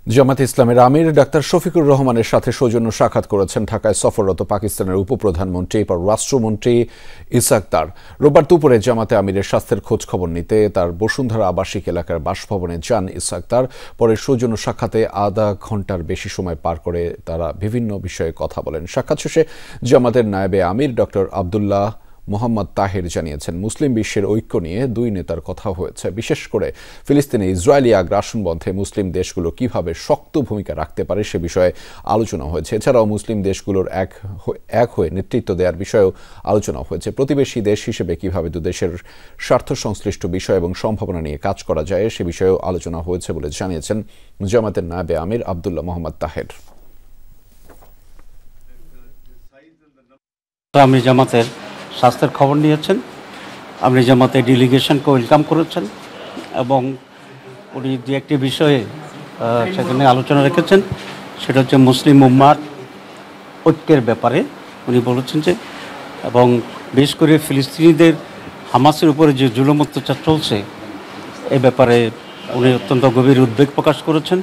জামায়াতে ইসলামের আমির ডাক্তার শফিকুর রহমানের সাথে সৌজন্য সাক্ষাৎ করেছেন ঢাকায় সফররত পাকিস্তানের উপপ্রধানমন্ত্রী পররাষ্ট্রমন্ত্রী ইসহাক দার। রোববার দুপুরে জামায়াতে আমিরের স্বাস্থ্যের খোঁজ খবর নিতে তার বসুন্ধরা আবাসিক এলাকার বাসভবনে যান ইসহাক দার। পরে সৌজন্য সাক্ষাতে আধা ঘণ্টার বেশি সময় পার করে তারা বিভিন্ন বিষয়ে কথা বলেন। সাক্ষাৎ শেষে জামায়াতের নায়েবে আমির ডক্টর আবদুল্লাহ মোহাম্মদ তাহের জানিয়েছেন, মুসলিম বিশ্বের ঐক্য নিয়ে দুই নেতার কথা হয়েছে। বিশেষ করে ফিলিস্তিনে ইসরায়েলি আগ্রাসন বন্ধে মুসলিম দেশগুলো কিভাবে শক্ত ভূমিকা রাখতে পারে সে বিষয়ে আলোচনা হয়েছে। এছাড়াও মুসলিম দেশগুলোর এক হয়ে নেতৃত্ব দেওয়ার বিষয়েও আলোচনা হয়েছে। প্রতিবেশী দেশ হিসেবে কিভাবে দুদেশের স্বার্থ সংশ্লিষ্ট বিষয় এবং সম্ভাবনা নিয়ে কাজ করা যায় সে বিষয়েও আলোচনা হয়েছে বলে জানিয়েছেন জামায়াতের নায়েবে আমির আবদুল্লাহ মোহাম্মদ তাহের। আমি জামাতের স্বাস্থ্যের খবর নিয়েছেন, আপনি জামাতের ডেলিগেশনকে ওয়েলকাম করেছেন এবং উনি যে একটি বিষয়ে সেখানে আলোচনা রেখেছেন সেটা হচ্ছে মুসলিম উম্মার ঐক্যের ব্যাপারে উনি বলেছেন যে, এবং বিশেষ করে ফিলিস্তিনিদের হামাসের উপরে যে জুলুম অত্যাচার চলছে এ ব্যাপারে উনি অত্যন্ত গভীর উদ্বেগ প্রকাশ করেছেন।